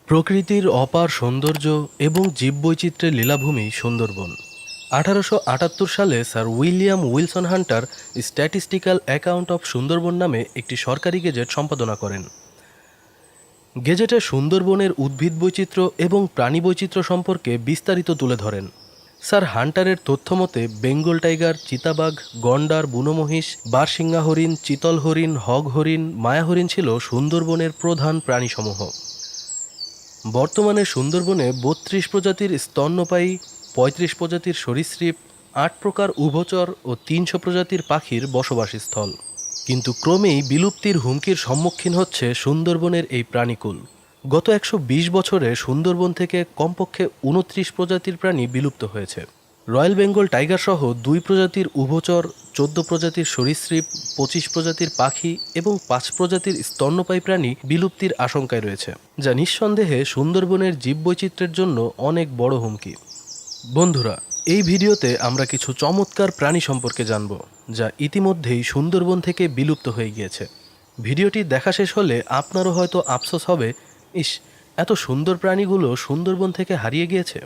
প্রকৃতির অপার সৌন্দর্য এবং জীববৈচিত্র্যের লীলাভূমি সুন্দরবন। 1878 সালে sir William Wilson Hunter statistical account of Sundarban নামে একটি সরকারি গেজেট সম্পাদনা করেন। গেজেটে সুন্দরবনের উদ্ভিদ বৈচিত্র্য এবং প্রাণী বৈচিত্র্য সম্পর্কে বিস্তারিত তুলে ধরেন। স্যার হান্টারের তথ্যমতে বেঙ্গল টাইগার, চিতাবাঘ, গন্ডার, বুনোমহিষ, বারশিঙা হরিণ, চিতল হরিণ, হগ হরিণ, মায়া হরিণ ছিল সুন্দরবনের প্রধান প্রাণীসমূহ। বর্তমানে সুন্দরবনে 32 প্রজাতির স্তন্যপায়ী, 35 প্রজাতির সরীসৃপ, 8 প্রকার উভচর ও 300 প্রজাতির পাখির বসবাসস্থল। কিন্তু ক্রমেই বিলুপ্তির হুমকির সম্মুখীন হচ্ছে সুন্দরবনের এই প্রাণীকুল। গত 120 বছরে সুন্দরবন থেকে কমপক্ষে 29 প্রজাতির প্রাণী বিলুপ্ত হয়েছে। রয়্যাল বেঙ্গল টাইগার সহ 2 প্রজাতির উভচর, 14 প্রজাতির সরীসৃপ, 25 প্রজাতির পাখি এবং 5 প্রজাতির স্তন্যপায়ী প্রাণী বিলুপ্তির আশঙ্কায় রয়েছে, যা নিঃসন্দেহে সুন্দরবনের জীববৈচিত্র্যের জন্য অনেক বড় হুমকি। বন্ধুরা, এই ভিডিওতে আমরা কিছু চমৎকার প্রাণী সম্পর্কে জানব, যা ইতিমধ্যেই সুন্দরবন থেকে বিলুপ্ত হয়ে গিয়েছে। ভিডিওটি দেখা শেষ হলে আপনারও হয়তো আফসোস হবে, ইস, এত সুন্দর প্রাণীগুলো সুন্দরবন থেকে হারিয়ে গিয়েছে।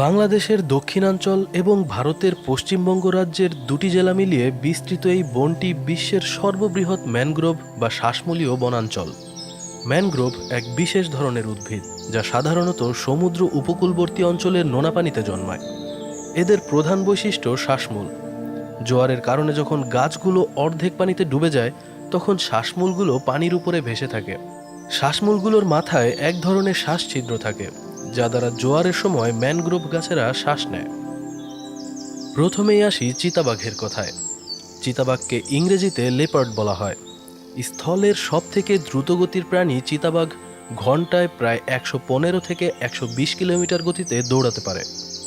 বাংলাদেশের দক্ষিণাঞ্চল এবং ভারতের পশ্চিমবঙ্গ রাজ্যের 2টি জেলা মিলিয়ে বিস্তৃত এই বনটি বিশ্বের সর্ববৃহৎ ম্যানগ্রোভ বা শ্বাসমূলীয় বনাঞ্চল। ম্যানগ্রোভ এক বিশেষ ধরনের উদ্ভিদ, যা সাধারণত সমুদ্র উপকূলবর্তী অঞ্চলের নোনা পানিতে জন্মায়। এদের প্রধান বৈশিষ্ট্য শ্বাসমূল। জোয়ারের কারণে যখন গাছগুলো অর্ধেক পানিতে ডুবে যায়, তখন শ্বাসমূলগুলো পানির উপরে ভেসে থাকে। শ্বাসমূলগুলোর মাথায় এক ধরনের শ্বাসছিদ্র থাকে, যা দ্বারা জোয়ারের সময় ম্যানগ্রোভ গাছেরা শ্বাস নেয়। প্রথমেই আসি চিতাবাঘের কথায়। চিতাবাঘকে ইংরেজিতে লেপার্ড বলা হয়। স্থলের সবথেকে দ্রুতগতির প্রাণী চিতাবাঘ ঘন্টায় প্রায় 115 থেকে 120 কিলোমিটার গতিতে দৌড়াতে পারে।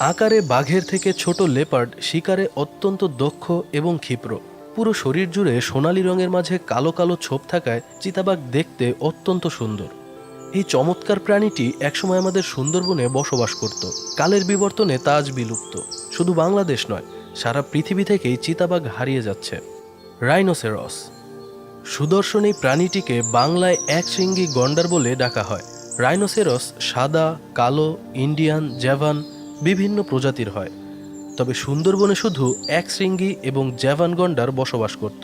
আকারে বাঘের থেকে ছোট লেপার্ড শিকারে অত্যন্ত দক্ষ এবং ক্ষিপ্র। পুরো শরীর জুড়ে সোনালী রঙের মাঝে কালো কালো ছোপ থাকায় চিতাবাঘ দেখতে অত্যন্ত সুন্দর। এই চমৎকার প্রাণীটি একসময় আমাদের সুন্দরবনে বসবাস করত। কালের বিবর্তনে তা আজ বিলুপ্ত। শুধু বাংলাদেশ নয়, সারা পৃথিবী থেকেই চিতাবাঘ হারিয়ে যাচ্ছে। রাইনোসেরস। সুদর্শন এই প্রাণীটিকে বাংলায় একশৃঙ্গী গন্ডার বলে ডাকা হয়। রাইনোসেরস সাদা, কালো, ইন্ডিয়ান, জ্যাভান বিভিন্ন প্রজাতির হয়। তবে সুন্দরবনে শুধু একশৃঙ্গী এবং জ্যাভান গন্ডার বসবাস করত।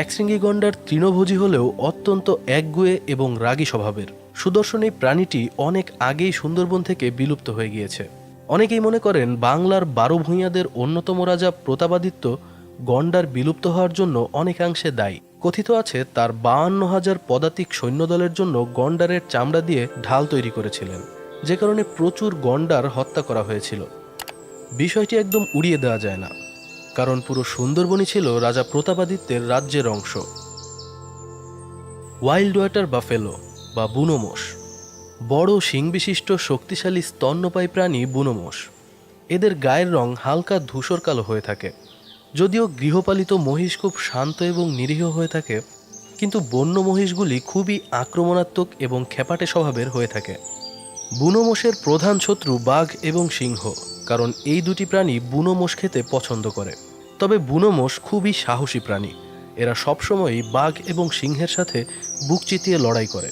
একশৃঙ্গী গন্ডার তৃণভোজী হলেও অত্যন্ত একগুঁয়ে এবং রাগী স্বভাবের। সুদর্শন এই প্রাণীটি অনেক আগেই সুন্দরবন থেকে বিলুপ্ত হয়ে গিয়েছে। অনেকেই মনে করেন বাংলার 12 ভূঁইয়াদের অন্যতম রাজা প্রতাপাদিত্য গন্ডার বিলুপ্ত হওয়ার জন্য অনেকাংশে দায়ী। কথিত আছে তার 52,000 পদাতিক সৈন্যদলের জন্য গন্ডারের চামড়া দিয়ে ঢাল তৈরি করেছিলেন, যে কারণে প্রচুর গন্ডার হত্যা করা হয়েছিল। বিষয়টি একদম উড়িয়ে দেওয়া যায় না, কারণ পুরো সুন্দরবনই ছিল রাজা প্রতাপাদিত্যের রাজ্যের অংশ। ওয়াইল্ড ওয়াটার বাফেলো বা বুনো মোষ। বড় শিংবিশিষ্ট শক্তিশালী স্তন্যপায়ী প্রাণী বুনো মোষ। এদের গায়ের রং হালকা ধূসর কালো হয়ে থাকে। যদিও গৃহপালিত মহিষ খুব শান্ত এবং নিরীহ হয়ে থাকে, কিন্তু বন্য মহিষগুলি খুবই আক্রমণাত্মক এবং খেপাটে স্বভাবের হয়ে থাকে। বুনো মোষের প্রধান শত্রু বাঘ এবং সিংহ, কারণ এই দুটি প্রাণী বুনো মোষ খেতে পছন্দ করে। তবে বুনো মোষ খুবই সাহসী প্রাণী। এরা সবসময়ই বাঘ এবং সিংহের সাথে বুক চিতিয়ে লড়াই করে।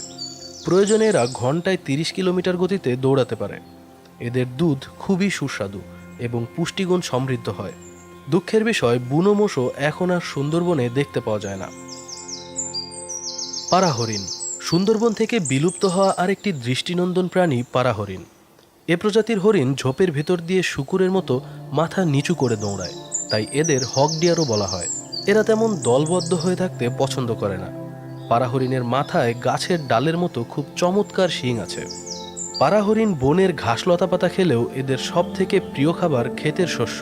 প্রয়োজনে এরা ঘন্টায় 30 কিলোমিটার গতিতে দৌড়াতে পারে। এদের দুধ খুবই সুস্বাদু এবং পুষ্টিগুণ সমৃদ্ধ হয়। দুঃখের বিষয়, বুনো মোষও এখন আর সুন্দরবনে দেখতে পাওয়া যায় না। পাড়া হরিণ। সুন্দরবন থেকে বিলুপ্ত হওয়া আরেকটি দৃষ্টিনন্দন প্রাণী পাড়া হরিণ। এ প্রজাতির হরিণ ঝোপের ভেতর দিয়ে শূকরের মতো মাথা নিচু করে দৌড়ায়, তাই এদের হক ডিয়ারও বলা হয়। এরা তেমন দলবদ্ধ হয়ে থাকতে পছন্দ করে না। পাড়া হরিণের মাথায় গাছের ডালের মতো খুব চমৎকার শিং আছে। পাড়া হরিণ বনের ঘাস লতাপাতা খেলেও এদের সব থেকে প্রিয় খাবার ক্ষেতের শস্য।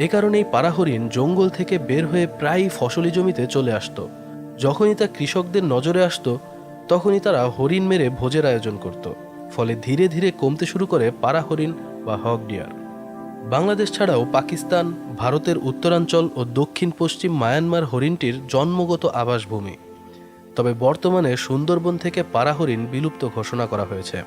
এ কারণেই পাড়া হরিণ জঙ্গল থেকে বের হয়ে প্রায়ই ফসলি জমিতে চলে আসত। যখনই তা কৃষকদের নজরে আসত, তখনই তারা হরিণ মেরে ভোজের আয়োজন করত। ফলে ধীরে ধীরে কমতে শুরু করে পাড়া হরিণ বা হক ডিয়ার। বাংলাদেশ ছাড়াও পাকিস্তান, ভারতের উত্তরাঞ্চল ও দক্ষিণ পশ্চিম মায়ানমার হরিণটির জন্মগত আবাসভূমি। তবে বর্তমানে সুন্দরবন থেকে পাড়া হরিণ বিলুপ্ত ঘোষণা করা হয়েছে।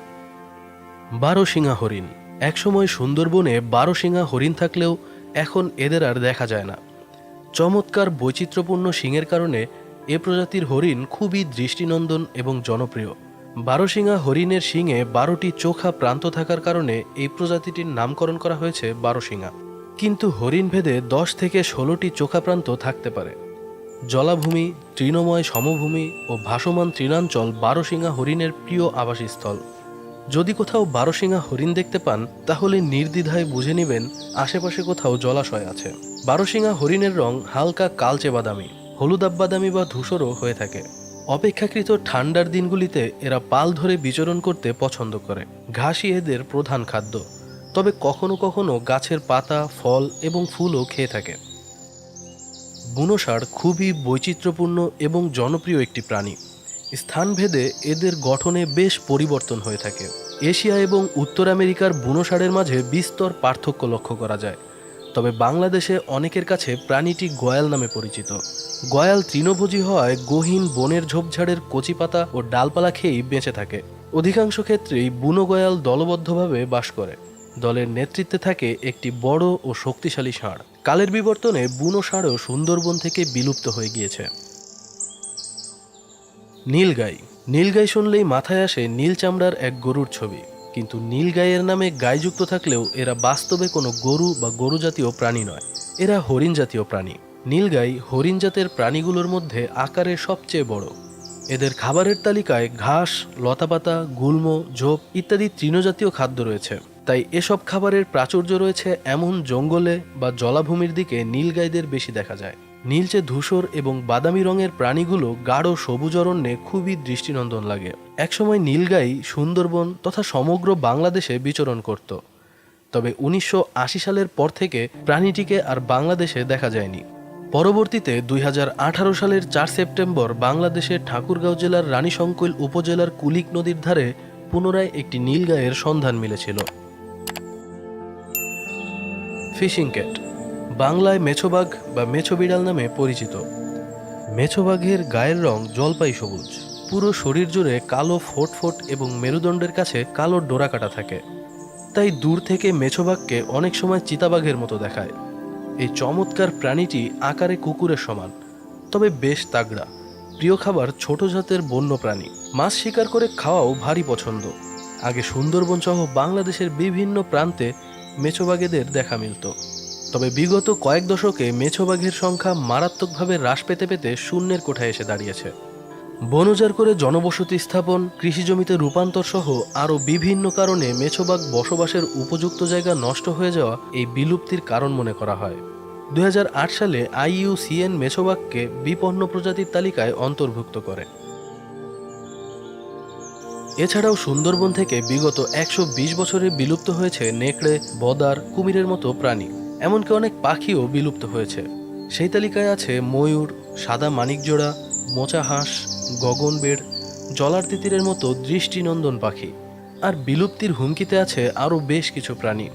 বারোশিঙা হরিণ। একসময় সুন্দরবনে 12 শিঙা হরিণ থাকলেও এখন এদের আর দেখা যায় না। চমৎকার বৈচিত্র্যপূর্ণ শিংয়ের কারণে এ প্রজাতির হরিণ খুবই দৃষ্টিনন্দন এবং জনপ্রিয়। 12 শিঙা হরিণের শিংয়ে 12টি চোখা প্রান্ত থাকার কারণে এই প্রজাতিটির নামকরণ করা হয়েছে 12 শিঙা। কিন্তু হরিণ ভেদে 10 থেকে 16টি চোখা প্রান্ত থাকতে পারে। জলাভূমি, তৃণময় সমভূমি ও ভাসমান তৃণাঞ্চল 12 শিঙা হরিণের প্রিয় আবাসস্থল। যদি কোথাও 12 শিঙা হরিণ দেখতে পান তাহলে নির্দ্বিধায় বুঝে নেবেন আশেপাশে কোথাও জলাশয় আছে। 12 শিঙা হরিণের রং হালকা কালচে বাদামি, হলুদাভ বাদামি বা ধূসরও হয়ে থাকে। অপেক্ষাকৃত ঠান্ডার দিনগুলিতে এরা পাল ধরে বিচরণ করতে পছন্দ করে। ঘাসই এদের প্রধান খাদ্য, তবে কখনো কখনো গাছের পাতা, ফল এবং ফুলও খেয়ে থাকে। বুনো ষাঁড় খুবই বৈচিত্র্যপূর্ণ এবং জনপ্রিয় একটি প্রাণী। স্থানভেদে এদের গঠনে বেশ পরিবর্তন হয়ে থাকে। এশিয়া এবং উত্তর আমেরিকার বুনো ষাঁড়ের মাঝে বিস্তর পার্থক্য লক্ষ্য করা যায়। তবে বাংলাদেশে অনেকের কাছে প্রাণীটি গয়াল নামে পরিচিত। গয়াল তৃণভোজী হওয়ায় গহীন বনের ঝোপঝাড়ের কচি পাতা ও ডালপালা খেয়েই বেঁচে থাকে। অধিকাংশ ক্ষেত্রেই বুনো গয়াল দলবদ্ধভাবে বাস করে। দলের নেতৃত্বে থাকে একটি বড় ও শক্তিশালী ষাঁড়। কালের বিবর্তনে বুনো ষাঁড়ও সুন্দরবন থেকে বিলুপ্ত হয়ে গিয়েছে। নীলগাই। নীলগাই শুনলেই মাথায় আসে নীল চামড়ার এক গরুর ছবি, কিন্তু নীলগাইয়ের নামে গাই যুক্ত থাকলেও এরা বাস্তবে কোনো গরু বা গরু জাতীয় প্রাণী নয়। এরা হরিণ জাতীয় প্রাণী। নীলগাই হরিণ জাতের প্রাণীগুলোর মধ্যে আকারে সবচেয়ে বড়। এদের খাবারের তালিকায় ঘাস, লতাপাতা, গুল্ম, ঝোপ ইত্যাদি তৃণজাতীয় খাদ্য রয়েছে। তাই এসব খাবারের প্রাচুর্য রয়েছে এমন জঙ্গলে বা জলাভূমির দিকে নীলগাইদের বেশি দেখা যায়। নীলচে ধূসর এবং বাদামি রঙের প্রাণীগুলো গাঢ় সবুজ অরণ্যে খুবই দৃষ্টিনন্দন লাগে। একসময় নীলগাই সুন্দরবন তথা সমগ্র বাংলাদেশে বিচরণ করত। তবে 1980 সালের পর থেকে প্রাণীটিকে আর বাংলাদেশে দেখা যায়নি। পরবর্তীতে 2018 সালের 4 সেপ্টেম্বর বাংলাদেশের ঠাকুরগাঁও জেলার রানীশংকৈল উপজেলার কুলিক নদীর ধারে পুনরায় একটি নীলগাইয়ের সন্ধান মিলেছিল। ফিশিং ক্যাট, বাংলায় মেছোবাঘ বা মেছো বিড়াল নামে পরিচিত। মেছোবাঘের গায়ের রং জলপাই সবুজ, পুরো শরীর জুড়ে কালো ফোট ফোট এবং মেরুদণ্ডের কাছে কালো ডোরাকাটা থাকে। তাই দূর থেকে মেছোবাঘকে অনেক সময় চিতাবাঘের মতো দেখায়। এই চমৎকার প্রাণীটি আকারে কুকুরের সমান, তবে বেশ তাগড়া। প্রিয় খাবার ছোট জাতের বন্য প্রাণী। মাছ শিকার করে খাওয়াও ভারী পছন্দ। আগে সুন্দরবন সহ বাংলাদেশের বিভিন্ন প্রান্তে মেছোবাঘেদের দেখা মিলত। তবে বিগত কয়েক দশকে মেছোবাঘের সংখ্যা মারাত্মকভাবে হ্রাস পেতে পেতে শূন্যের কোঠায় এসে দাঁড়িয়েছে। বনজার করে জনবসতি স্থাপন, কৃষিজমিতে রূপান্তর সহ আরও বিভিন্ন কারণে মেছোবাঘ বসবাসের উপযুক্ত জায়গা নষ্ট হয়ে যাওয়া এই বিলুপ্তির কারণ মনে করা হয়। 2008 সালে IUCN মেছোবাঘকে বিপন্ন প্রজাতির তালিকায় অন্তর্ভুক্ত করে। এছাড়াও সুন্দরবন থেকে বিগত 120 বছরে বিলুপ্ত হয়েছে নেকড়ে, বদার, কুমিরের মতো প্রাণী। এমনকি অনেক পাখিও বিলুপ্ত হয়েছে। সেই তালিকায় আছে ময়ূর, সাদা মানিকজোড়া, মোচা হাঁস, গগনবেড়, জলার তিতিরের মতো দৃষ্টিনন্দন পাখি। আর বিলুপ্তির হুমকিতে আছে আরও বেশ কিছু প্রাণী।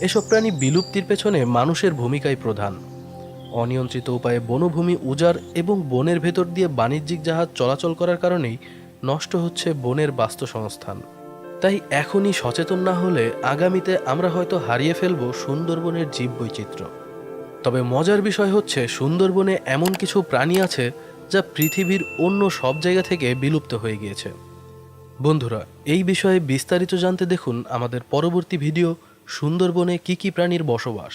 এসব প্রাণী বিলুপ্তির পেছনে মানুষের ভূমিকাই প্রধান। অনিয়ন্ত্রিত উপায়ে বনভূমি উজাড় এবং বনের ভেতর দিয়ে বাণিজ্যিক জাহাজ চলাচল করার কারণেই নষ্ট হচ্ছে বনের বাস্তুসংস্থান। তাই এখনই সচেতন না হলে আগামীতে আমরা হয়তো হারিয়ে ফেলব সুন্দরবনের জীববৈচিত্র্য। তবে মজার বিষয় হচ্ছে সুন্দরবনে এমন কিছু প্রাণী আছে যা পৃথিবীর অন্য সব জায়গা থেকে বিলুপ্ত হয়ে গিয়েছে। বন্ধুরা, এই বিষয়ে বিস্তারিত জানতে দেখুন আমাদের পরবর্তী ভিডিও সুন্দরবনে কী কী প্রাণীর বসবাস।